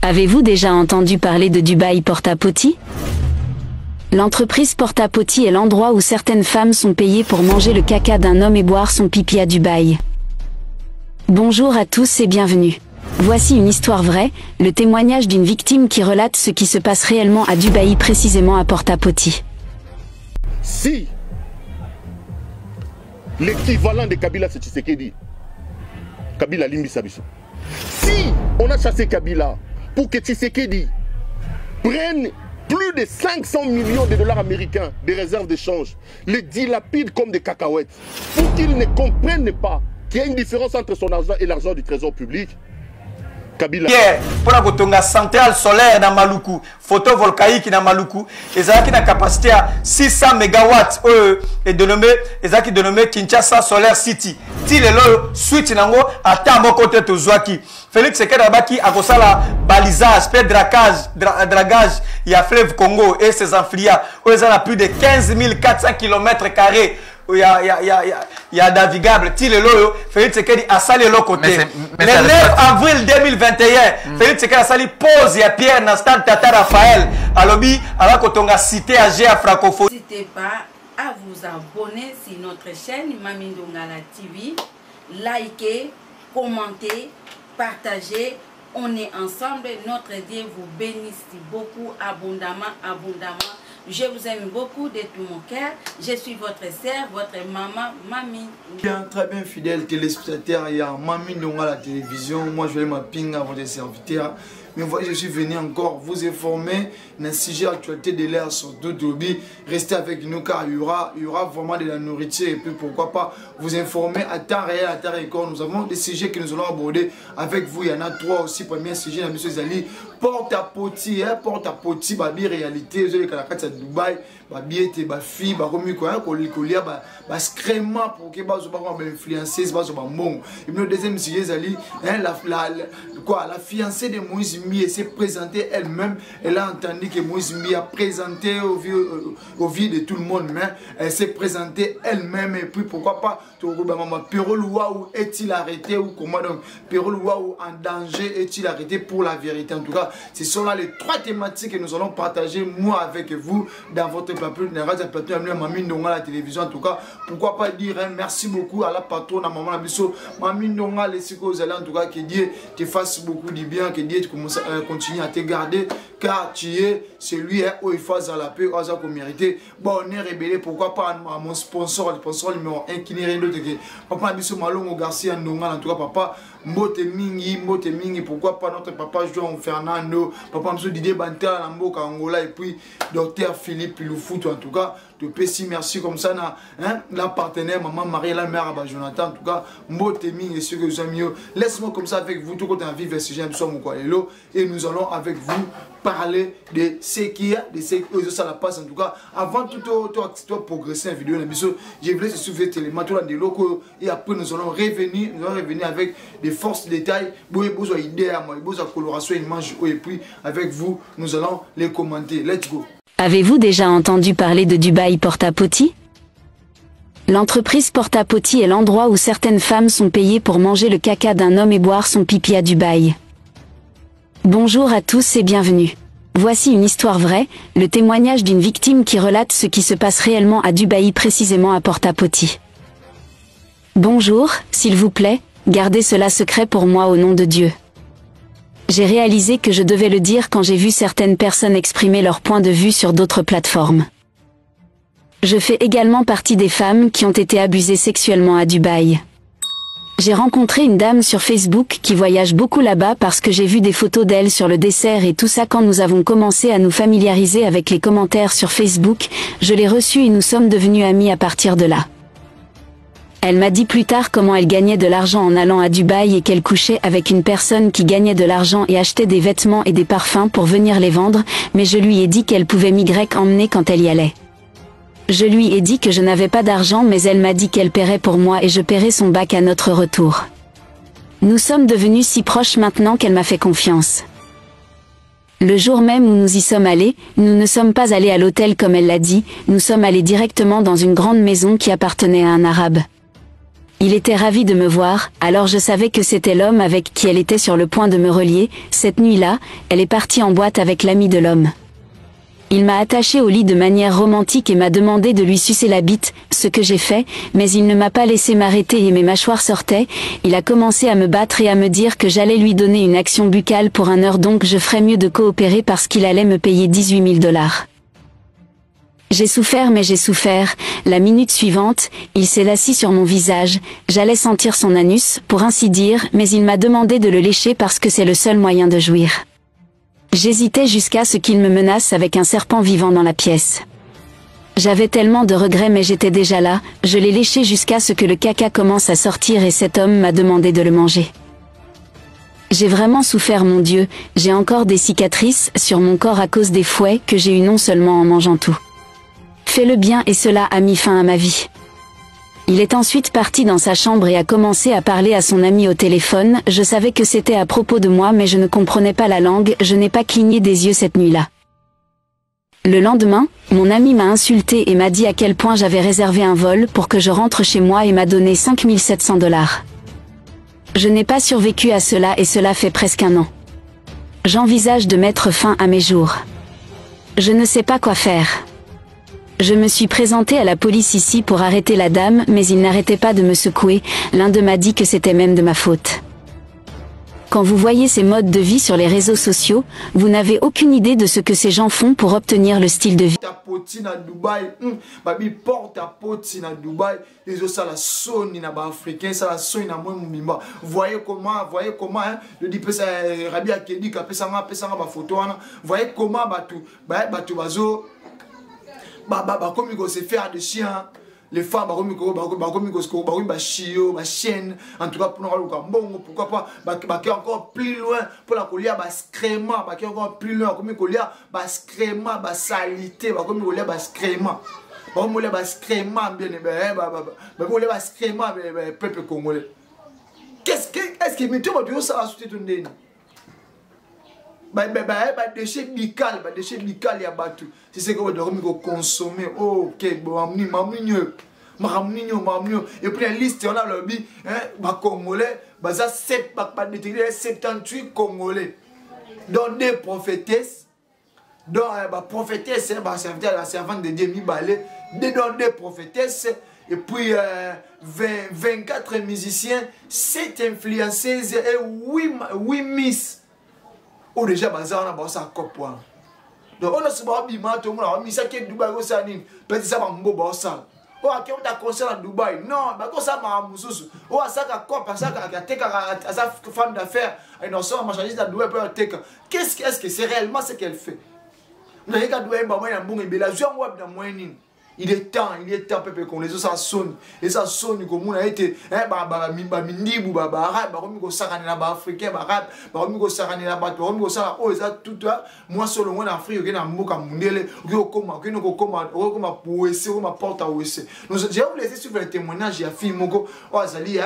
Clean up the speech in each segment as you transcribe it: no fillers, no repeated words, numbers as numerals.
Avez-vous déjà entendu parler de Dubaï Porta-Potty? L'entreprise Porta-Potty est l'endroit où certaines femmes sont payées pour manger le caca d'un homme et boire son pipi à Dubaï. Bonjour à tous et bienvenue. Voici une histoire vraie, le témoignage d'une victime qui relate ce qui se passe réellement à Dubaï, précisément à Porta-Potty. Si l'équivalent de Kabila c'est Tshisekedi, Kabila Limbi Sabiso. Si on a chassé Kabila pour que Tshisekedi prenne plus de 500 millions de dollars américains de réserves d'échange, les dilapide comme des cacahuètes, pour qu'ils ne comprennent pas qu'il y a une différence entre son argent et l'argent du trésor public, Kabila. Pour la kotonga centrale solaire dans Maluku, photovoltaïque dans Maluku, ils ont une capacité à 600 mégawatts et dénommé Kinshasa Solar City. Si le switch nango ata mon côté to Zouaki. Félix Sekadabaki a kosa la balisage, fait dragage, il y a fleuve Congo et ses affluents. Ils ont plus de 15 400 km². Il y a navigable. Si le loyo, Félix Sekedi a sali l'autre côté. Le 9 avril 2021, Félix Sekedi a sali pose à Pierre Nastan Tata Raphaël. Alobi, alors que on a cité à Géa francophonie. N'hésitez pas à vous abonner sur notre chaîne Mami Ndongala TV. Likez, commentez, partagez. On est ensemble. Notre Dieu vous bénisse beaucoup, abondamment. Je vous aime beaucoup de tout mon cœur. Je suis votre sœur, votre maman, Mami. Bien, très bien fidèle téléspectateur, il y a Mami Ndongala la télévision. Moi, je vais m'appeler à votre serviteur. Mais voilà, je suis venu encore vous informer d'un sujet actualité de l'air sur Dodobi. Restez avec nous car il y aura vraiment de la nourriture et puis pourquoi pas vous informer à temps réel, à temps record. Nous avons des sujets que nous allons aborder avec vous. Il y en a trois aussi. Premier sujet, M. Zali, Porta-Potty, Porta-Potty, babi réalité. Vous avez la carte à Dubaï, babi était ba fille, ba remis quoi, colia, ba scrément pour que ba influencer, ba bon. Et le deuxième sujet, Zali, la fiancée de Moïse Mie s'est présentée elle-même. Elle a entendu que Moïse Mie a présenté au vu de tout le monde, mais elle s'est présentée elle-même. Et puis pourquoi pas, Pérol Waou est-il arrêté ou comment donc Pérol Waou en danger est-il arrêté pour la vérité? En tout cas, ce sont là les trois thématiques que nous allons partager, moi avec vous, dans votre plateau, Mami Ndongala la télévision. En tout cas, pourquoi pas dire merci beaucoup à la patronne, à maman Abisso, Mami Ndongala les psychos, en tout cas, que Dieu te fasse beaucoup du bien, que Dieu continue à te garder, car tu es celui où il faut à la paix, à la mérité. Bon, on est rébellé, pourquoi pas à mon sponsor, le sponsor numéro 1 qui n'est rien d'autre que Papa Abisso Malongo Garcia Ndongala. En tout cas, papa, Mote Mingi, pourquoi pas notre papa João Fernando, papa Abisso Didier Bantala Namboka Angola, et puis docteur Philippe Loufoutou. En tout cas, te pécis merci comme ça, la partenaire, maman Marie, la mère à Jonathan. En tout cas, Mote Mingi et ceux que vous aimez mieux. Laisse-moi comme ça avec vous, tout côté en vivre ce sujet, et nous allons avec vous parler de ce qu'il y a, de ce que ça la passe. En tout cas, avant tout progresser en vidéo, je voulais se souvenir tellement tout de locaux et après nous allons revenir avec des forces détails, besoin d'idées à moi, besoin de coloration, image et puis avec vous, nous allons les commenter. Let's go. Avez-vous déjà entendu parler de Dubaï Porta-Potty? L'entreprise Porta-Potty est l'endroit où certaines femmes sont payées pour manger le caca d'un homme et boire son pipi à Dubaï. Bonjour à tous et bienvenue. Voici une histoire vraie, le témoignage d'une victime qui relate ce qui se passe réellement à Dubaï, précisément à Porta-Potty. Bonjour, s'il vous plaît, gardez cela secret pour moi au nom de Dieu. J'ai réalisé que je devais le dire quand j'ai vu certaines personnes exprimer leur point de vue sur d'autres plateformes. Je fais également partie des femmes qui ont été abusées sexuellement à Dubaï. J'ai rencontré une dame sur Facebook qui voyage beaucoup là-bas parce que j'ai vu des photos d'elle sur le dessert et tout ça. Quand nous avons commencé à nous familiariser avec les commentaires sur Facebook, je l'ai reçue et nous sommes devenus amis à partir de là. Elle m'a dit plus tard comment elle gagnait de l'argent en allant à Dubaï et qu'elle couchait avec une personne qui gagnait de l'argent et achetait des vêtements et des parfums pour venir les vendre, mais je lui ai dit qu'elle pouvait emmener quand elle y allait. Je lui ai dit que je n'avais pas d'argent, mais elle m'a dit qu'elle paierait pour moi et je paierais son bac à notre retour. Nous sommes devenus si proches maintenant qu'elle m'a fait confiance. Le jour même où nous y sommes allés, nous ne sommes pas allés à l'hôtel comme elle l'a dit, nous sommes allés directement dans une grande maison qui appartenait à un arabe. Il était ravi de me voir, alors je savais que c'était l'homme avec qui elle était sur le point de me relier. Cette nuit-là, elle est partie en boîte avec l'ami de l'homme. Il m'a attaché au lit de manière romantique et m'a demandé de lui sucer la bite, ce que j'ai fait, mais il ne m'a pas laissé m'arrêter et mes mâchoires sortaient. Il a commencé à me battre et à me dire que j'allais lui donner une action buccale pour 1 heure, donc je ferais mieux de coopérer parce qu'il allait me payer 18 000 $. J'ai souffert mais j'ai souffert. La minute suivante, il s'est assis sur mon visage, j'allais sentir son anus, pour ainsi dire, mais il m'a demandé de le lécher parce que c'est le seul moyen de jouir. J'hésitais jusqu'à ce qu'il me menace avec un serpent vivant dans la pièce. J'avais tellement de regrets mais j'étais déjà là, je l'ai léché jusqu'à ce que le caca commence à sortir et cet homme m'a demandé de le manger. J'ai vraiment souffert, mon Dieu, j'ai encore des cicatrices sur mon corps à cause des fouets que j'ai eu non seulement en mangeant tout. Fais le bien et cela a mis fin à ma vie. Il est ensuite parti dans sa chambre et a commencé à parler à son ami au téléphone. Je savais que c'était à propos de moi mais je ne comprenais pas la langue, je n'ai pas cligné des yeux cette nuit-là. Le lendemain, mon ami m'a insulté et m'a dit à quel point j'avais réservé un vol pour que je rentre chez moi et m'a donné 5 700 $. Je n'ai pas survécu à cela et cela fait presque 1 an. J'envisage de mettre fin à mes jours. Je ne sais pas quoi faire. Je me suis présenté à la police ici pour arrêter la dame, mais ils n'arrêtaient pas de me secouer, l'un d'eux m'a dit que c'était même de ma faute. Quand vous voyez ces modes de vie sur les réseaux sociaux, vous n'avez aucune idée de ce que ces gens font pour obtenir le style de vie. Voyez comment, le dit Rabi Akedi, voyez comment, comme il se faire des chiens, les femmes, chienne, en tout cas pour nous, pourquoi pas, encore plus loin pour la collier, scréma, encore plus loin, comme il collier, scréma, salité, comme il collier, scréma. Comme il collier, scréma, bien, peuple congolais. Est-ce que mettez moi ça à soutenir ton nez? Déchets bical, il y a battu. Si c'est que vous devez consommer, ok, et puis la liste, on a le bi, Congolais, 78 Congolais, dont des prophétesses, dont prophétesse, la servante de Dieu, dont des prophétesses, et puis 24 musiciens, 7 influenceuses et 8 miss. Ou déjà bazar on a bossa coppoir. Donc on a ce bima tout le monde a mis ça qui est Dubaï au Sanine. Peut-être ça va mbo bossa. Oh à qui on t'a concert à Dubaï. Non, bah comme ça m'a mususu. Oh à ça ka cop ça ka teka à sa femme d'affaires. Et non ça marchandise à Dubaï pour teka. Qu'est-ce que c'est réellement ce qu'elle fait? On a qu'à Dubaï bah moi un bon et bela jouer web dans moyen. Il est temps, peuple qu'on les ça sonne. Et ça sonne comme on a été mindibu arabe, comme ko sarane na africain arabe, comme ko sarane na bato, comme ko ça oh ça tout moi solo en Afrique que na mboka mundele, ko poese, ko porte à OC. Nous j'ai vous laisser suivre le témoignage ya fille moko, azali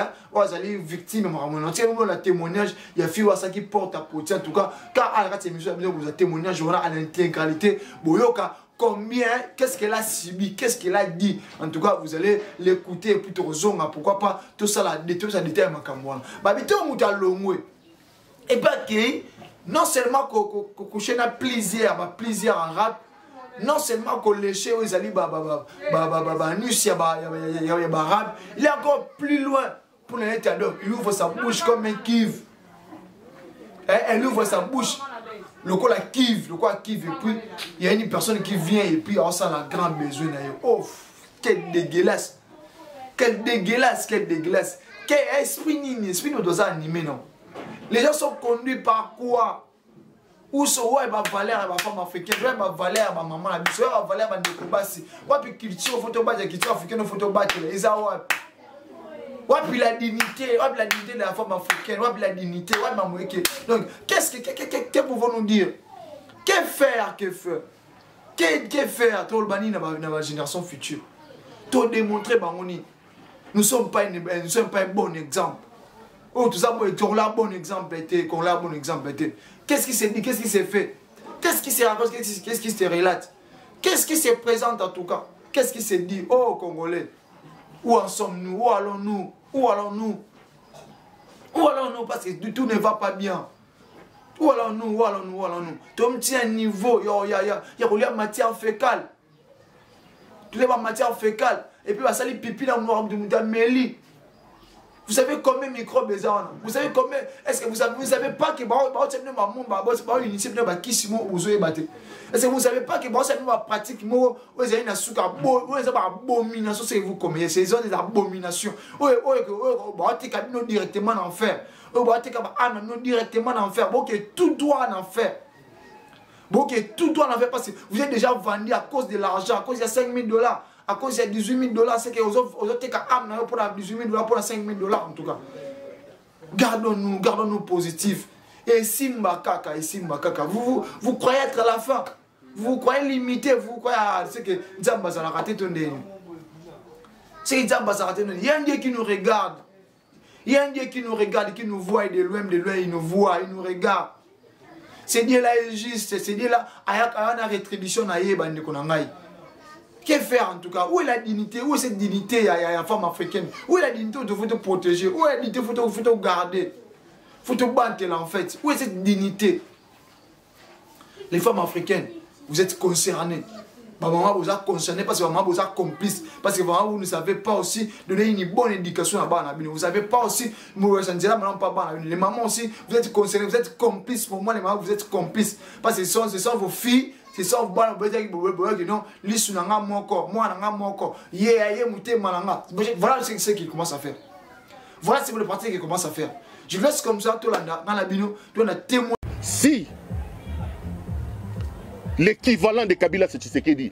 victime mon entier on la témoignage ya fille ça qui porte à pote en tout cas car à la émission vous témoignage on a à l'intégralité boyoka. Combien, qu'est-ce qu'elle a subi, qu'est-ce qu'elle a dit. En tout cas, vous allez l'écouter plutôt aux zonga, pourquoi pas, tout ça, ça détermine comme moi. Et bien que, non seulement qu'on couche na plaisir en rap, non seulement qu'on léche aux alliés, il est encore plus loin pour l'intérieur. Il ouvre sa bouche comme un kiv. Elle ouvre sa bouche. Le quoi la kive, et puis il y a une personne qui vient et puis on sent la grande besoin. Oh, quel dégueulasse, quel esprit nous doit animer, non? Les gens sont conduits par quoi? Où sont ouais, ma valeur, ma femme africaine, ouais, ma valeur, ma maman, ma valeur, ma découverte, ouais, puis culture, photo bas, culture africaine, photo bas, les awa. Ouais, puis la dignité de la femme africaine, ouais, puis la dignité, ouais, ma moué. Donc, qu'est-ce que pouvons nous dire? Que faire? Que faire? Tout le bani dans la génération future. Tout démontrer, nous ne sommes pas un bon exemple. Oh, tout ça, qu'on l'a un bon exemple été. Qu'est-ce qui s'est dit? Qu'est-ce qui s'est fait? Qu'est-ce qui se raconte? Qu'est-ce qui se relate? Qu'est-ce qui se présente en tout cas? Qu'est-ce qui s'est dit? Oh, Congolais. Où en sommes-nous? Où allons-nous? Où allons-nous? Où allons-nous? Parce que tout ne va pas bien. Où allons-nous? Où allons-nous? Où allons-nous? Tom tient un niveau, il y a matière fécale. Tu lèves la matière fécale. Et puis, ça les pipi dans le méli. Vous savez combien de microbes les ont? Vous savez combien? Est-ce que vous savez pas que est-ce que vous savez pas que pratique abomination, c'est vous comme c'est des abominations. Directement en enfer. Directement en enfer. Tout doit en enfer. Tout doit en enfer parce que vous êtes déjà vendu à cause de l'argent, à cause de 5 000 $. À cause de 18 000 $, c'est que vous avez pour 18 000 $, pour 5 000 $ en tout cas. Gardons-nous positifs. Et Simba Kaka, vous croyez être à la fin. Vous croyez limiter, vous croyez à ce que Djamba a raté ton dé. C'est Djamba a raté ton dé. Il y a un Dieu qui nous regarde. Il y a un Dieu qui nous regarde, qui nous voit de loin, il nous voit, il nous regarde. C'est Dieu-là est juste, c'est Dieu-là a une rétribution à Yéban de Konangaï. Que faire en tout cas? Où est la dignité? Où est cette dignité à la femme africaine? Où est la dignité où il faut te protéger? Où est la dignité où il faut te garder? Il faut te battre en fait. Où est cette dignité? Les femmes africaines, vous êtes concernées. Maman vous a concerné parce que maman vous a complice. Parce que maman vous ne savez pas aussi donner une bonne éducation à Bana. Vous ne savez pas aussi, les mamans aussi, vous êtes concernés, vous êtes complices. Pour moi, les mamans, vous êtes complices. Parce que ce sont vos filles. C'est ça, vous voilà ce qu'il commence à faire. Voilà ce que le parti qui commence à faire. Je laisse comme ça, tout dans la bino, tout le témoin. Si l'équivalent de Kabila, c'est Tshisekedi,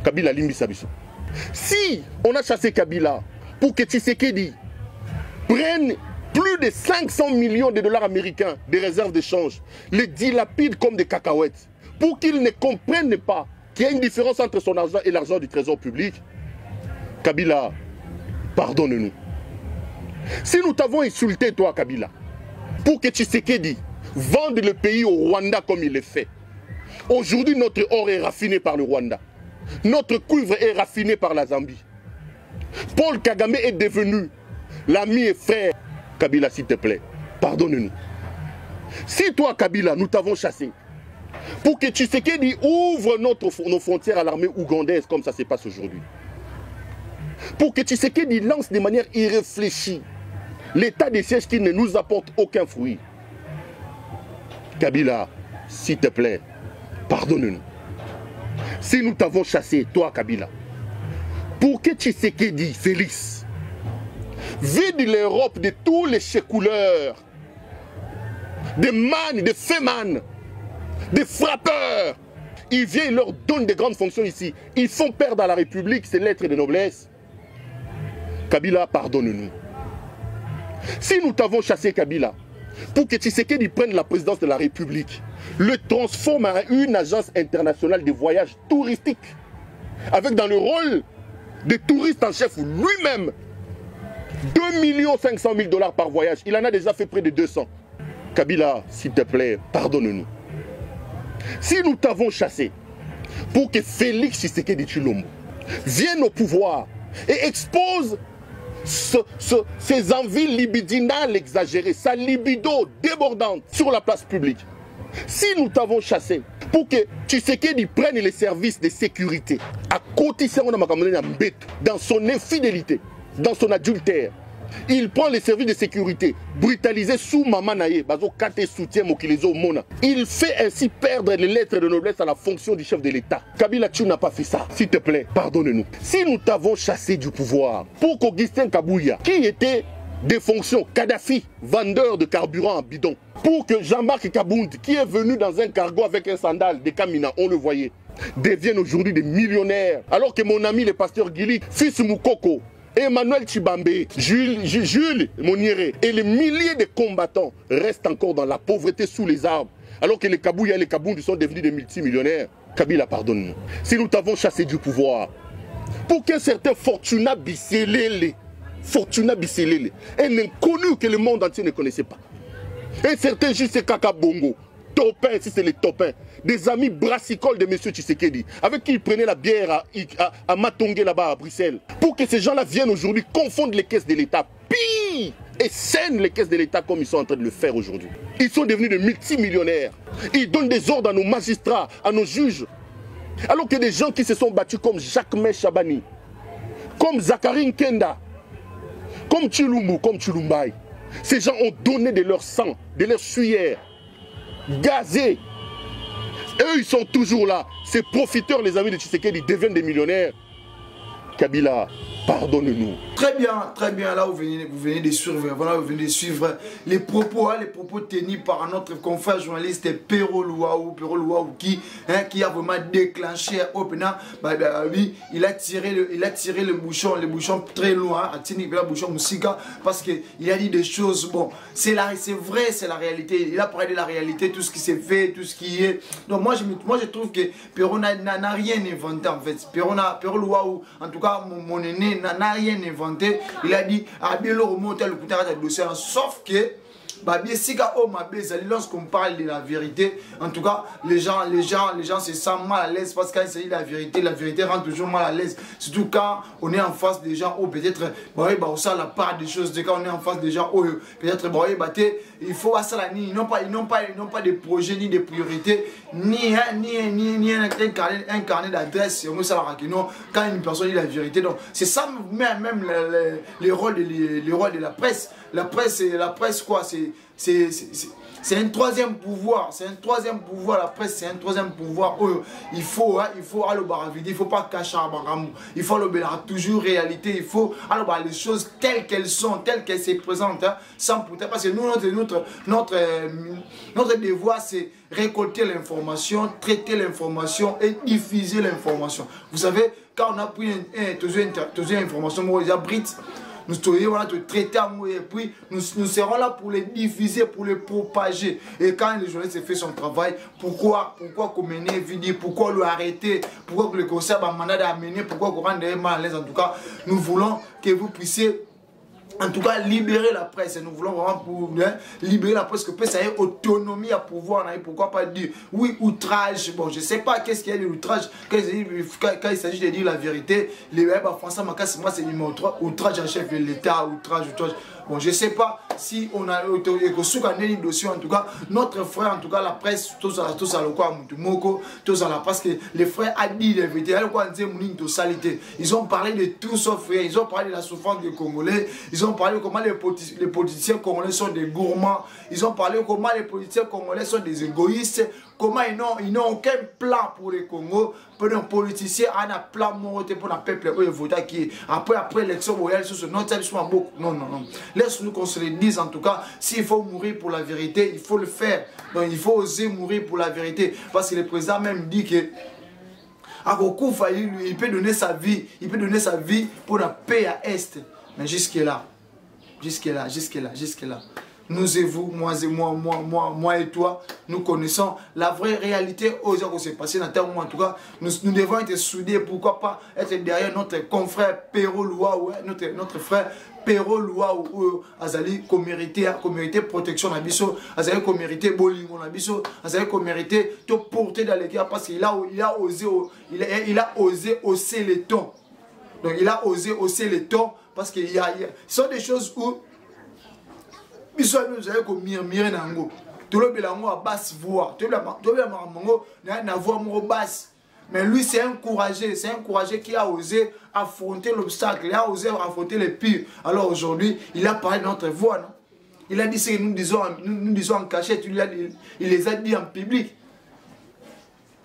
Kabila Limbi Sabiso. Si on a chassé Kabila pour que Tshisekedi prenne plus de 500 millions de dollars américains de réserves de change, les dilapide comme des cacahuètes, pour qu'ils ne comprennent pas qu'il y a une différence entre son argent et l'argent du trésor public, Kabila, pardonne-nous. Si nous t'avons insulté, toi, Kabila, pour que Tshisekedi vende le pays au Rwanda comme il le fait, aujourd'hui, notre or est raffiné par le Rwanda. Notre cuivre est raffiné par la Zambie. Paul Kagame est devenu l'ami et frère. Kabila, s'il te plaît, pardonne-nous. Si toi, Kabila, nous t'avons chassé, pour que Tshisekedi ouvre nos frontières à l'armée ougandaise comme ça se passe aujourd'hui. Pour que Tshisekedi lance de manière irréfléchie l'état de siège qui ne nous apporte aucun fruit. Kabila, s'il te plaît, pardonne-nous. Si nous t'avons chassé, toi Kabila, pour que Tshisekedi, Félix, vide l'Europe de tous les couleurs, des man, des fémans, des frappeurs. Ils viennent, ils leur donnent des grandes fonctions ici. Ils font perdre à la République ses lettres de noblesse. Kabila, pardonne-nous. Si nous t'avons chassé Kabila, pour que Tshisekedi prenne la présidence de la République, le transforme en une agence internationale de voyage touristique, avec dans le rôle de touriste en chef lui-même, 2 500 000 $ par voyage. Il en a déjà fait près de 200. Kabila, s'il te plaît, pardonne-nous. Si nous t'avons chassé pour que Félix Tshisekedi Tshilombo vienne au pouvoir et expose ses envies libidinales exagérées, sa libido débordante sur la place publique, si nous t'avons chassé pour que Tshisekedi prenne les services de sécurité à côté dans son infidélité, dans son adultère, il prend les services de sécurité, brutalisés sous Mamanaye, il fait ainsi perdre les lettres de noblesse à la fonction du chef de l'État. Kabila, tu n'as pas fait ça. S'il te plaît, pardonne-nous. Si nous t'avons chassé du pouvoir pour qu'Augustin Kabouya, qui était des fonctions, Kadhafi, vendeur de carburant en bidon, pour que Jean-Marc Kabound, qui est venu dans un cargo avec un sandal de Kamina, on le voyait, deviennent aujourd'hui des millionnaires, alors que mon ami le pasteur Guili, fils Moukoko, Emmanuel Chibambe, Jules Monieré et les milliers de combattants restent encore dans la pauvreté sous les arbres. Alors que les Kabouya et les Kabound sont devenus des multimillionnaires. Kabila, pardonne-nous. Si nous t'avons chassé du pouvoir, pour qu'un certain Fortuna Bisselele, un inconnu que le monde entier ne connaissait pas, un certain J.C. Kaka Bongo, topins, si c'est les topins, des amis brassicoles de M. Tshisekedi, avec qui il prenait la bière à Matongé là-bas à Bruxelles, pour que ces gens-là viennent aujourd'hui confondre les caisses de l'État, pire, et scènent les caisses de l'État comme ils sont en train de le faire aujourd'hui. Ils sont devenus des multimillionnaires. Ils donnent des ordres à nos magistrats, à nos juges. Alors que des gens qui se sont battus comme Jacques-Mé Chabani, comme Zachary Nkenda, comme Chilumbu, comme Chilumbaï, ces gens ont donné de leur sang, de leur sueur, gazés. Eux, ils sont toujours là. Ces profiteurs, les amis de Tshisekedi, deviennent des millionnaires. Kabila, pardonne-nous. Très bien. Là, vous venez de suivre, voilà, vous venez de suivre les propos tenus par notre confrère journaliste Pero Luau qui a vraiment déclenché il a tiré le bouchon très loin, le bouchon Moussika, parce qu'il a dit des choses, bon, c'est vrai, c'est la réalité. Il a parlé de la réalité, tout ce qui s'est fait, tout ce qui est. Donc moi je trouve que Pero n'a rien inventé en fait. Pero Luau, en tout cas mon aîné, n'a rien inventé. Il a dit sauf que lorsqu'on parle de la vérité, en tout cas les gens se sentent mal à l'aise, parce qu'il s'agit de la vérité rend toujours mal à l'aise, surtout quand on est en face des gens où peut-être ça la part des choses, quand on est en face des gens où peut-être il faut ils n'ont pas de projet ni de priorité, ni un carnet d'adresse. Quand une personne dit la vérité, donc c'est ça même les rôles de la presse. La presse quoi, c'est un troisième pouvoir, la presse, c'est un troisième pouvoir. Il faut aller il faut pas cacher il faut aller toujours réalité, il faut aller les choses telles qu'elles sont, telles qu'elles se présentent, sans pourtant, parce que nous notre devoir c'est récolter l'information, traiter l'information et diffuser l'information. Vous savez, quand on a pris une information, nous voilà, te traiter à nous, et puis nous serons là pour les diffuser, pour les propager. Et quand le journaliste fait son travail, pourquoi mener vidéo, pourquoi le arrêter, pourquoi le conseil a mandat d'amener, pourquoi qu'on rende mal à l'aise. En tout cas, nous voulons que vous puissiez en tout cas libérer la presse. Nous voulons vraiment libérer la presse, que ça ait autonomie à pouvoir. Pourquoi pas dire oui, outrage. Bon, je sais pas qu'est-ce qu'il y a de l'outrage quand il s'agit de dire la vérité. Les Français, moi c'est numéro 3, outrage à chef de l'État, outrage. Bon, je sais pas si on a dossier, en tout cas notre frère, en tout cas la presse, tous à la, parce que les frères a dit la vérité. Ils ont parlé de tout sauf rien. Ils ont parlé de la souffrance des Congolais. Ils ont parlé de comment les politiciens congolais sont des gourmands. Ils ont parlé de comment les politiciens congolais sont des égoïstes. Comment ils n'ont aucun plan pour les Congo. Pour un politicien, on a plan pour un peuple qui après l'élection, non. Laisse-nous qu'on se le dise, en tout cas, s'il faut mourir pour la vérité, il faut le faire. Donc il faut oser mourir pour la vérité. Parce que le président même dit que il peut donner sa vie pour la paix à Est. Mais jusque-là. Nous et vous, moi et toi, nous connaissons la vraie réalité aux gens qui s'est passé dans le temps. En tout cas, nous devons être soudés. Pourquoi pas être derrière notre confrère Pero Luau, notre frère Pero Luau, Azali, qu'on mérite protection à Bisso, Azali, qu'on mérite bolingo à Bisso, Azali, qu'on mérite te porter dans les guerres, parce qu'il a osé hausser les tons. Donc il a osé hausser les tons, parce qu'il y a, ce sont des choses où nous avons comme murmurer nango. Tout le monde a basse voix. Tout le monde a voix basse. Mais lui, c'est un courageux qui a osé affronter l'obstacle, il a osé affronter les pires. Alors aujourd'hui, il a parlé de notre voix, non? Il a dit ce que nous disons en cachette, il les a dit en public.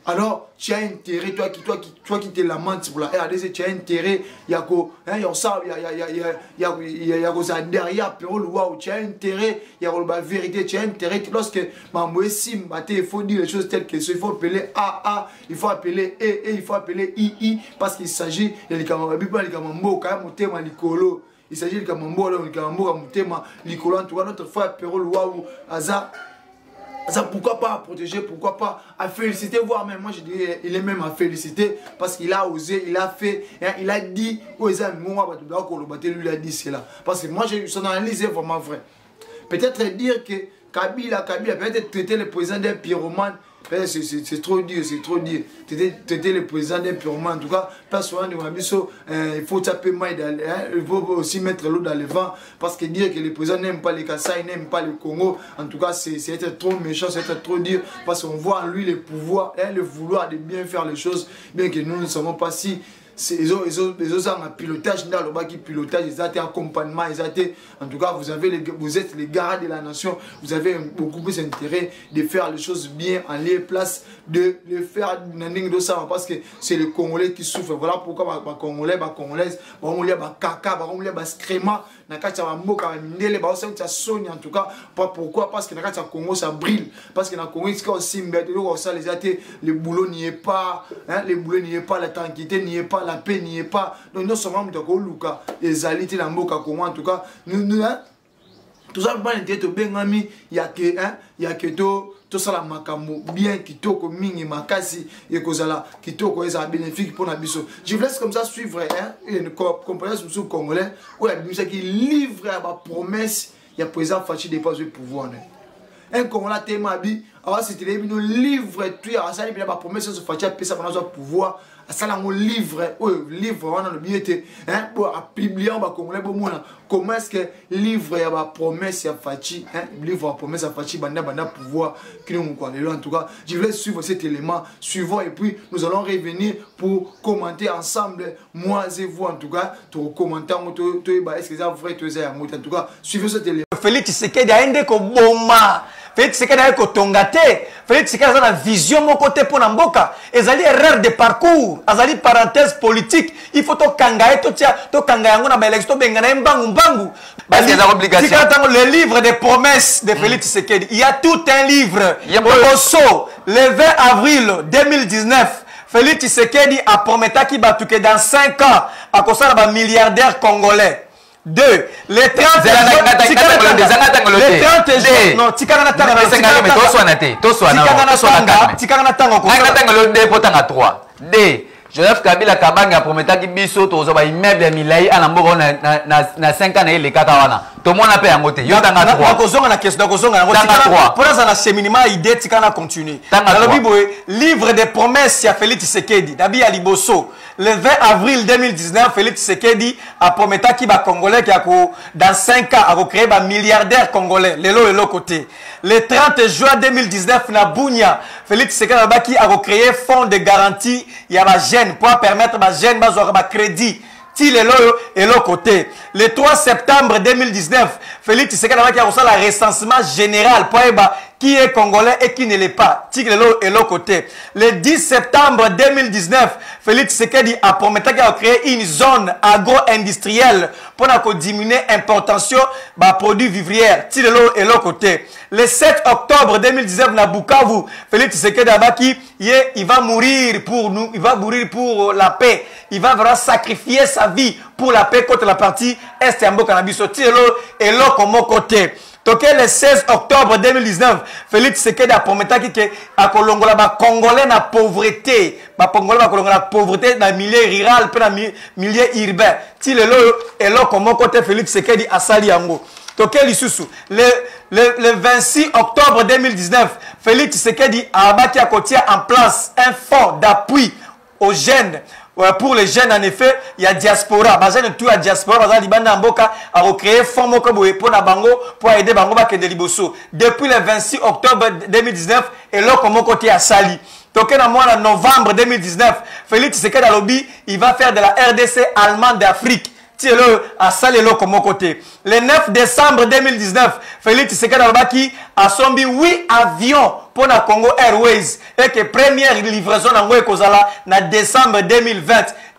Alors, tu as intérêt, toi qui te lamentes pour la RDC, tu as intérêt, il y a derrière, tu as intérêt, il y a la vérité, tu as intérêt, lorsque il faut dire les choses telles qu'elles sont, il faut appeler AA, il faut appeler E, il faut appeler II, parce qu'il s'agit de il s'agit de notre frère Pero Luau, Aza. Ça, pourquoi pas à protéger, pourquoi pas à féliciter, voire même, moi je dirais, il est même à féliciter parce qu'il a osé, il a fait, il a dit, lui il a dit cela. Parce que moi, son analyse est vraiment vraie. Peut-être dire que Kabila, peut-être traiter le président d'un pyromane. C'est trop dur, c'est trop dur. Traiter le président d'un pyromane. En tout cas, personnellement, il faut taper maille, il faut aussi mettre l'eau dans le vent. Parce que dire que le président n'aime pas les Kassai, n'aime pas le Congo, en tout cas, c'est être trop méchant, c'est être trop dur. Parce qu'on voit en lui le pouvoir, le vouloir de bien faire les choses, bien que nous ne savons pas si. Les autres ont un pilotage, pilotage, ils ont un accompagnement, en tout cas vous êtes les garants de la nation, vous avez beaucoup plus d'intérêt de faire les choses bien en les place, de le faire parce que c'est les Congolais qui souffrent. Voilà pourquoi les Congolais, les Congolaises, les caca, les scréma, en tout cas, pourquoi? Parce que dans le Congo ça brille, parce que dans le Congo le boulot n'y est pas, le boulot n'y est pas, la tranquillité n'y est pas, la paix n'y est pas. Donc nous sommes de Luka, les alités dans le Congo en tout cas, nous tout ça il y a que tout ça la makambo bien kitoko mingi makasi et kozala kitoko est bénéfique pour nabiso. Je vous laisse comme ça suivre une compréhension sur congolais où la Bible qui livre à ma promesse il y a président Fachi dépasse le pouvoir. Un Congolais tellement bi alors c'était nous livre tout à ça il y a ma promesse sur Fachi puis ça prend pouvoir ça là mon livre on a le billet pour publier en Congolais comment est-ce que livre ya ba promesse ya Fachi livre ya promesse ya Fachi banda pouvoir qui nous quoi en tout cas je vais suivre cet élément suivant et puis nous allons revenir pour commenter ensemble moi et vous en tout cas tout commenter est-ce que ça vrai tout ça en tout cas suivez cet élément. Félix Tshisekedi aende ko boma Félix Tshisekedi aende ko tongate Félix Tshisekedi a la vision mon côté pour Namboka ezali erreur de parcours azali parenthèse politique il faut to kangae to kangae yango na ba élection bengana mbangu le livre des promesses de Félix Tshisekedi il y a tout un livre le 20 avril 2019 Félix Tshisekedi a promis qu'il va que dans 5 ans à cause de milliardaire congolais. 2. Les 30 Joseph Kabila Kabanga prometa ki biso to zoba immeuble milai ana mboko na 5 ans ele kaka wana to mona pe yangote yo tanga 3 ko zonga na question ko zonga yango pour ça na cheminima idée tikana continuer dans le Bible livre des promesses ya Félix Tshisekedi dabi ya liboso le 20 avril 2019 Félix Tshisekedi a prometa ki ba congolais qui a dans 5 ans a créer ba milliardaire congolais lelo elo côté le 30 juin 2019 na Bunia Félix Tshisekedi a créé fonds de garantie ya ba pour permettre à jeune de crédit. Et l'autre côté. Le 3 septembre 2019, Félix Tshisekedi a reçu le recensement général pour qui est congolais et qui ne l'est pas. Et l'autre côté. Le 10 septembre 2019, Félix Tshisekedi a promis qu'il a créé une zone agro-industrielle pour diminuer l'importation des produits vivrières. Et l'autre côté. Le 7 octobre 2019, na Bukavu, Félix Tshisekedi a dit qu'il va mourir pour nous, il va mourir pour la paix. Il va vraiment sacrifier sa vie pour la paix contre la partie Est et Ambo Canabiso. Et l'autre comme côté. Donc le 16 octobre 2019, Félix Tshisekedi a promis qu'il a kolongola Congolais na pauvreté, Congolais na kolongola pauvreté dans le milieu rural et dans le milieu urbain. Et l'autre comme côté Félix Tshisekedi a sali yango. Donc le 26 octobre 2019, Félix Tshisekedi a bâti à côté en place un fonds d'appui aux jeunes. Pour les jeunes, en effet, il y a diaspora. Tout la diaspora, a recréé un fonds pour aider Bango de Liboso. Depuis le 26 octobre 2019, et là, comme côté à Sali. Donc, en novembre 2019, Félix Tshisekedi Alobi, il va faire de la RDC allemande d'Afrique. À Salelo comme côté. Le 9 décembre 2019, Félix Tshisekedi Alobi a sombi 8 avions pour la Congo Airways et que première livraison dans Kozala na décembre 2020.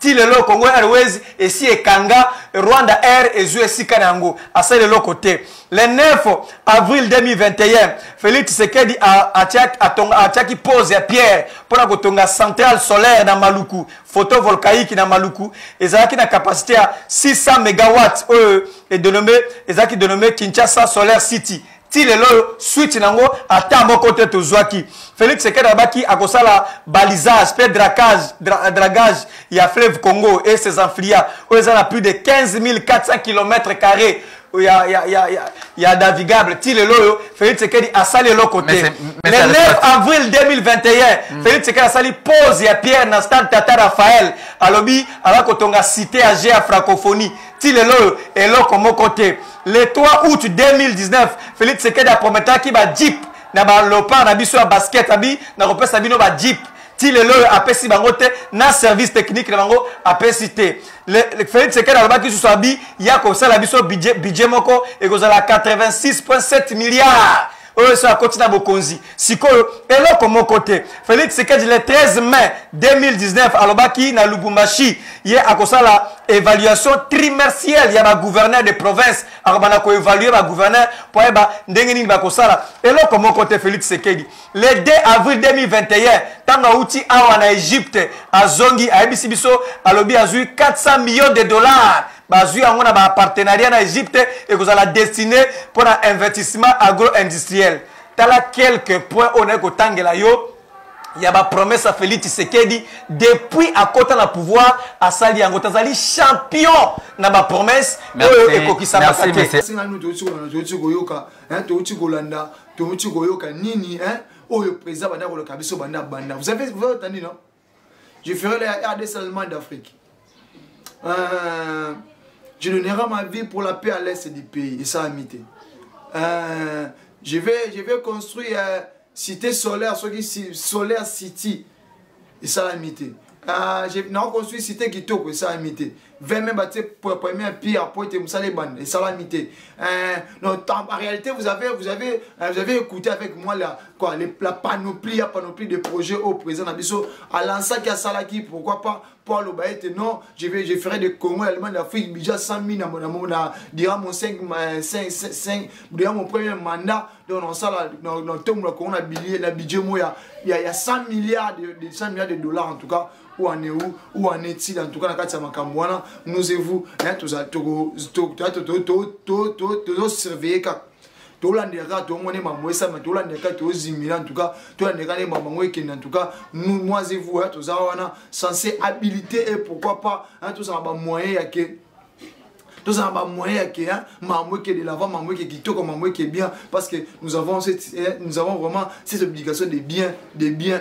Le Congo Airways et si et Kanga, Rwanda Air et Zuesi Kanango à Salelo côté. Le 9 avril 2021, Félix Tshisekedi a qui pose à pierre pour la Kotonga centrale solaire dans Maluku, photovoltaïque dans Maluku, et ça qui a capacité à 600 megawatts et dénommé Kinshasa Solar City. Le switch nango ata mon côté to zwaki Félix Tshisekedi abaki akosa la balisage pe dragage il y a fleuve Congo et ses affluents où ils ont plus de 15 400 km² ya navigable ti lelo oyo Félix Tshisekedi asali eloko côté le 9 avril 2021 Félix Tshisekedi asali pose ya pierre na stade Tata Raphaël alobi ala kotonga cité age ya francophonie ti lelo oyo eloko moko te le 3 août 2019 Félix Tshisekedi aprometaki ba jeep na ba lopard na biso ya basket abi na kopesa bino ba jeep ti lelo apesi bango te na service technique na bango apesi te le Félix Tshisekedi alobaki susu abi ya kosala biso budget moko ekozala 86,7 milliards oyo so akoti na bokonzi sikoyo eloko moko te Félix Tshisekedi le 13 mai 2019 alobaki na Lubumbashi ye akosala évaluation trimestrielle ya ba gouverneur de province akobana ko évaluer ba gouverneur po eba ndenge nini bakosala eloko moko te Félix Tshisekedi le 2 avril 2021 tanga uti awa na Egypte azongi ayebisi biso alobi azui 400 millions de dollars bazui yango na ba partenariat na Egypte ekozala destiné pour un investissement agro-industriel tala quelques points on est kotangela yo il y a ba promesse à Félix Tshisekedi depuis à côté na pouvoir asali yango tazali champion na ba promesse oyo ekokisa makate singa nous tochi koyoka tochi kolanda tochi koyoka nini oyo président banda ko kabiso banda banda vous avez entendu non je ferai la RDC allemande d'Afrique je donnerai ma vie pour la paix à l'est du pays et ça amitié je vais construire cité solaire, solaire city, et ça l'amitié. J'ai construit cité Kitoko, et ça l'amitié. 20 même bâtis pour la première pierre, pour être moussale ban, et ça l'amitié. En réalité, vous avez écouté avec moi la panoplie de projets au présent. À l'ancien qui a salaki, pourquoi pas pour le baïté, non, je ferai des Congo, Allemagne, d'Afrique, déjà 100 000 durant mon premier mandat. Donc, dans le temps où on a budget, il y a 100 milliards de dollars en tout cas. Où en est où en est-il en tout cas dans le cas de nous et vous, tous surveiller tolandeka tomone mamwesa mais tolandeka tozimila en tout cas tolandeka ne mamangwe qui en tout cas nous moi et vous toza wana censé habiliter et pourquoi pas tous en bas moyen que tous en bas moyen que mamwe qui est de l'avant mamwe qui est kitoko mamwe qui est bien parce que nous avons vraiment cette obligation de bien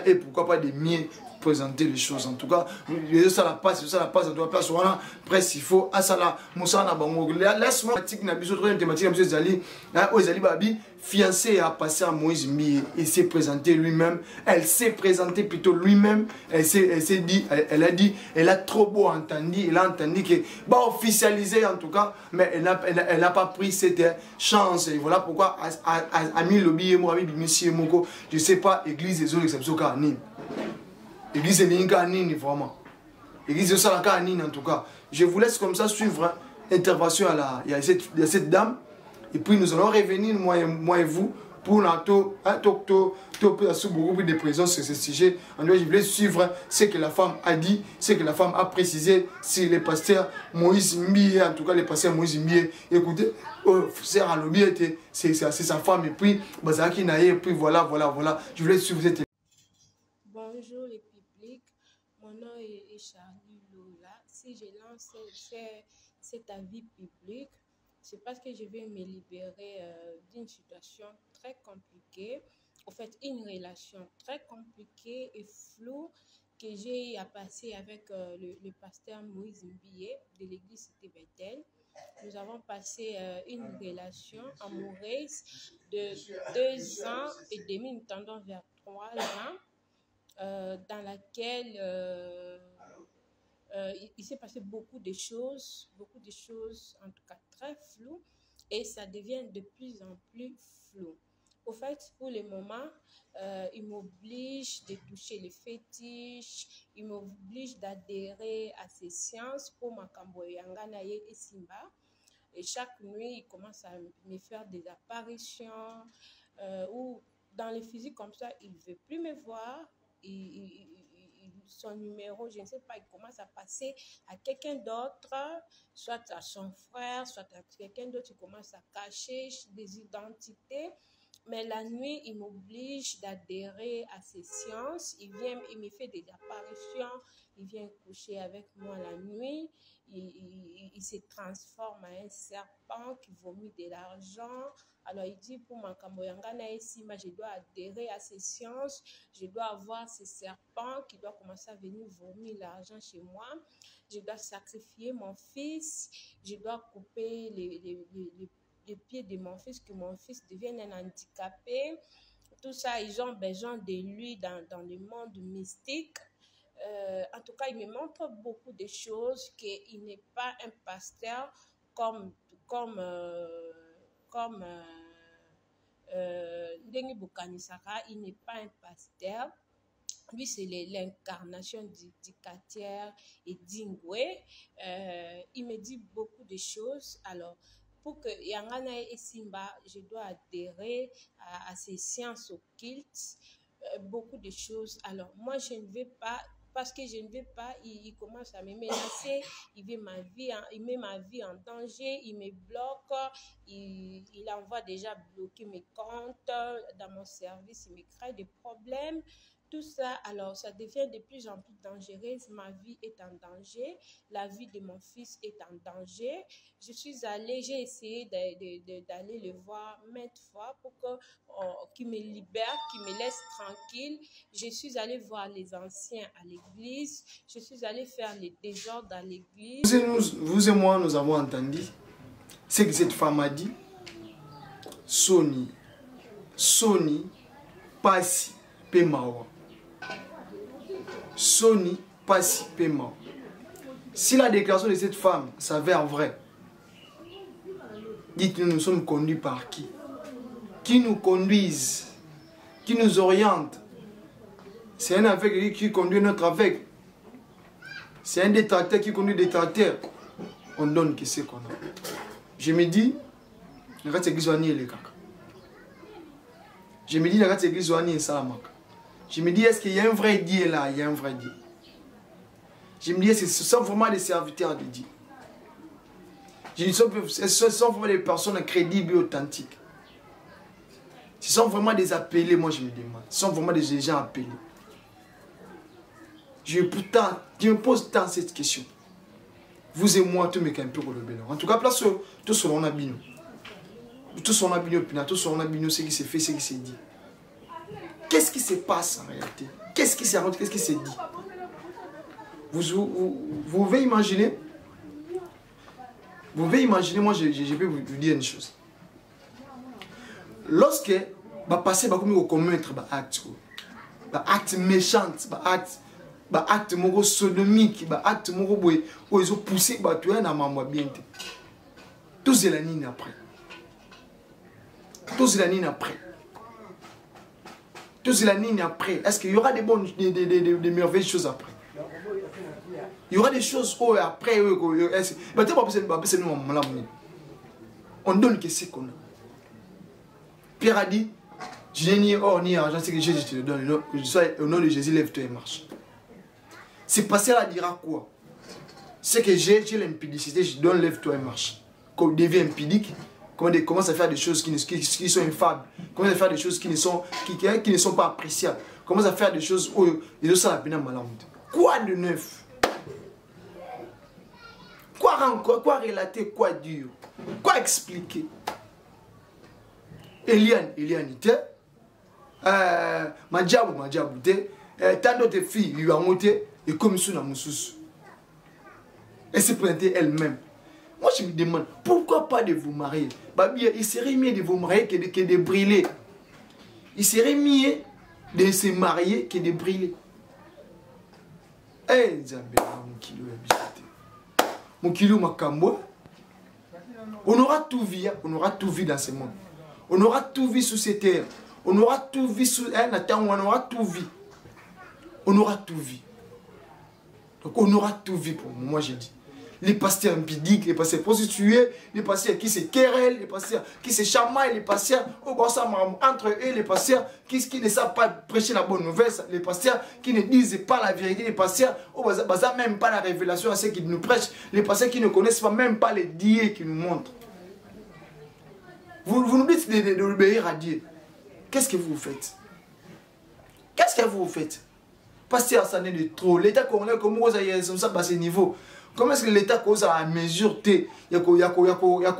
et pourquoi pas de mieux présenter les choses en tout cas ça la passe on doit place voilà presque il faut à ça là musana bango laisse-moi thématique na biso troisième thématique monsieur Zali Ozali Babi fiancé a passé à Moïse Mbié et s'est présenté lui-même elle s'est présentée plutôt lui-même elle a trop beau entendu elle a entendu que bah officialiser en tout cas mais elle n'a pas pris cette chance et voilà pourquoi Ami Lobi et moi Ami Monsieur Moko je sais pas église des autres exceptions Nini Église Nini vraiment. Église de Nini en tout cas. Je vous laisse comme ça suivre l'intervention il y a cette dame. Et puis nous allons revenir, moi et vous, pour beaucoup de présence sur ce sujet. En tout cas, je voulais suivre ce que la femme a dit, ce que la femme a précisé sur le pasteur Moïse Mbié, en tout cas le pasteur Moïse Mbié. Écoutez, Sœur Alobi, c'est sa femme, et puis Bazaki Naye, et puis voilà. Je voulais suivre cette. Bonjour les publics, mon nom est Charlie Lola. Si je lance cet avis public, c'est parce que je vais me libérer d'une situation très compliquée, en fait une relation très compliquée et floue que j'ai à passer avec le pasteur Moïse Mbié de l'église Cité Bethel. Nous avons passé une relation amoureuse de 2 ans et demi, nous tendons vers 3 ans. Dans laquelle il s'est passé beaucoup de choses en tout cas très floues et ça devient de plus en plus flou. Au fait, pour le moment, il m'oblige de toucher les fétiches, il m'oblige d'adhérer à ces séances pour ma Kamboyangana et Simba. Et chaque nuit, il commence à me faire des apparitions ou dans les physiques comme ça, il ne veut plus me voir. Son numéro, je ne sais pas, il commence à passer à quelqu'un d'autre, soit à son frère, soit à quelqu'un d'autre, il commence à cacher des identités Mais la nuit, il m'oblige d'adhérer à ces séances. Il me fait des apparitions. Il vient coucher avec moi la nuit. Il se transforme en un serpent qui vomit de l'argent. Alors il dit pour ma Kamboyangana ici, je dois adhérer à ces séances. Je dois avoir ces serpents qui doivent commencer à venir vomir l'argent chez moi. Je dois sacrifier mon fils. Je dois couper les pieds de mon fils, que mon fils devienne un handicapé. Tout ça, ils ont besoin de lui dans le monde mystique. En tout cas, il me montre beaucoup de choses, qu'il n'est pas un pasteur Ndengi Bukanisaka, il n'est pas un pasteur. Lui, c'est l'incarnation du Katier et d'Ingwe. Il me dit beaucoup de choses. Alors, pour que Yangana et Simba, je dois adhérer à ces sciences occultes, beaucoup de choses. Alors, moi, je ne vais pas, parce que je ne vais pas, il commence à me menacer, il met ma vie en danger, il me bloque, il envoie déjà bloquer mes comptes dans mon service, il me crée des problèmes. Tout ça, alors ça devient de plus en plus dangereux. Ma vie est en danger. La vie de mon fils est en danger. J'ai essayé d'aller le voir maintes fois pour qu'il me libère, qu'il me laisse tranquille. Je suis allée voir les anciens à l'église. Je suis allée faire les désordres à l'église. Vous et moi, nous avons entendu ce que cette femme a dit. Soni, Pasi, Pemawa. Soni, Pasi, Pemawa. Si la déclaration de cette femme s'avère vraie, dites-nous, nous sommes conduits par qui? Qui nous conduisent? Qui nous oriente? C'est un aveugle qui conduit notre aveugle. C'est un détracteur qui conduit des détracteurs. On donne qui c'est qu'on a. Je me dis, je me dis, est-ce qu'il y a un vrai Dieu là? Il y a un vrai Dieu. Je me dis, ce sont vraiment des serviteurs de Dieu. Ce sont vraiment des personnes crédibles et authentiques. Ce sont vraiment des appelés, moi je me demande. Ce sont vraiment des gens appelés. Je me pose tant cette question. Vous et moi, tout me campe pour le bénin. En tout cas, place tout sur mon abino. Tout sur mon abino, tout sur mon abino, ce qui s'est fait, ce qui s'est dit. Qu'est-ce qui se passe en réalité? Qu'est-ce qui s'est rendu? Qu'est-ce qui s'est dit? Vous pouvez imaginer? Vous pouvez imaginer, moi je peux vous dire une chose. Lorsque va passer au commettre acte méchant, acte moro sodomique, acte moro boy, où ils ont poussé tu es na maman bien. Tout c'est la ligne après. Tout c'est la ligne après. Tout c'est la ligne après. Est-ce qu'il y aura des bonnes, des merveilleuses choses après? Il y aura des choses après. On donne que c'est qu'on a. Pierre a dit, je n'ai ni or ni argent, c'est que Jésus te le donne. Au nom de Jésus, lève-toi et marche. C'est passé là dira quoi? C'est que j'ai l'impudicité, je donne lève-toi et marche. Quand on devient impudique, quand on commence à faire des choses qui sont infâmes, commence à faire des choses qui ne sont pas appréciables, commence à faire des choses où ils ont ça la peine malade. Quoi de neuf? Quoi relater, quoi dire? Quoi expliquer? Eliane était, Madjabou était, tant d'autres filles lui ont monté et comme ça, elle s'est présentée elle-même. Moi je me demande, pourquoi pas de vous marier? Il serait mieux de vous marier que de brûler. Il serait mieux de se marier que de brûler. Eh, Zambé, mon kilo Makambo. On aura tout vu, dans ce monde. On aura tout vu sous cette terre. On aura tout vu sous un temps, on aura tout vu. On aura tout vu. Donc on aura tout vu pour moi, j'ai dit. Les pasteurs impudiques, les pasteurs prostitués, les pasteurs qui se querellent, les pasteurs qui se chamaillent, les pasteurs entre eux, les pasteurs qui ne savent pas prêcher la bonne nouvelle, les pasteurs qui ne disent pas la vérité, les pasteurs qui ne même pas la révélation à ceux qui nous prêchent, les pasteurs qui ne connaissent pas même pas les dieux qui nous montrent. Vous nous dites d'obéir à Dieu. qu'est-ce que vous faites? Qu'est-ce que vous faites? Pasteur, ça n'est de trop. L'État congolais, comment vous avez responsable à ce niveau? Comment est-ce que l'État cause à mesure T? Il y a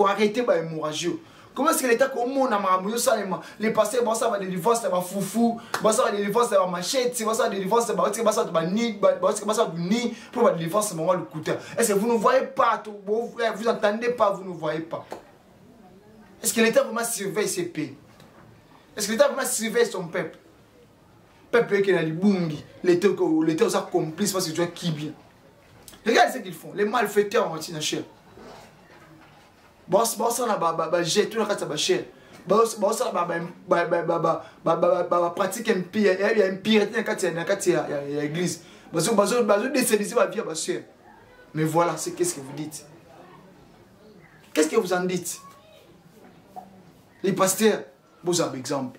arrêter l'hémorragie. Comment est-ce que l'État comment les pasteurs vont savoir des divorces, ça va foufou, vont savoir des divorces, ça va machette, vont savoir des divorces, ça va ni, ni pour des divorces, ça va le coûter. Est-ce que vous ne voyez pas, vous entendez pas, vous ne voyez pas? Est-ce que l'État vraiment surveille ses pays? Est-ce que l'État vraiment surveille son peuple? Peuple qui a dit bungi, l'État est complice parce que tu vois qui bien. Regardez ce qu'ils font, les malfaiteurs en cher. Bon, ça na j'ai tout le reste ba cher. Bon, ça pratique un pire, il y a un pire dans l'église. Bazo décéder va vivre ba cher. Mais voilà, c'est qu'est-ce que vous dites? Qu'est-ce que vous en dites? Les pasteurs, vous avez exemple.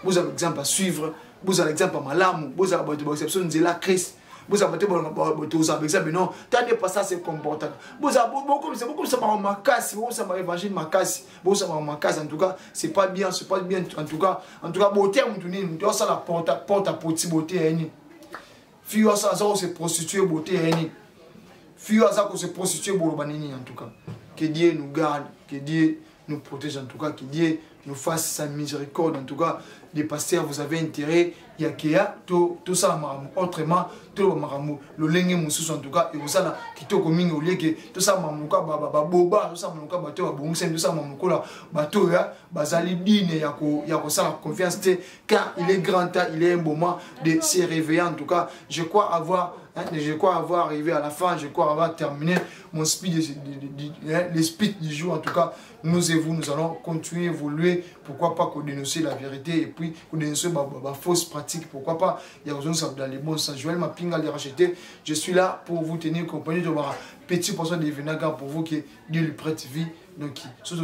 Vous avez exemple à suivre, vous avez exemple à Malam, vous avez l'exception de la Christ. Vous avez exemple, non, t'as pas ça, c'est comportant. Vous avez beaucoup de ma casse, vous avez évangile ma casse, vous avez ma casse, en tout cas, c'est pas bien, en tout cas, beauté, on doit ça la porte à petit beauté, fille, ça se prostituer, beauté, fille, ça se prostituer, bourbanini, en tout cas. Que Dieu nous garde, que Dieu nous protège, en tout cas, que Dieu nous fasse sa miséricorde, en tout cas. Les pasteurs, vous avez intérêt, il y a Kéa, tout ça, autrement, tout le lengue moussous, en tout cas, et vous savez, qui te commis au lieu que tout ça, mamouka, boba, tout ça, mamouka, bateau, bonsen, tout ça, mamouka, bateau, bazali dine, il y a ça la confiance, car il est grand temps, il est un moment de se réveiller, en tout cas, je crois avoir arrivé à la fin, je crois avoir terminé mon speech, le speech du jour, en tout cas, nous et vous, nous allons continuer à évoluer, pourquoi pas qu'on dénoncer la vérité, et puis qu'on dénoncer ma fausse pratique, pourquoi pas, il y a besoin de dans les bons sens. Joël Mapinga les racheter, je suis là pour vous tenir compagnie de ma petit pourcent de vinaigre pour vous qui Dieu lui prête vie, donc surtout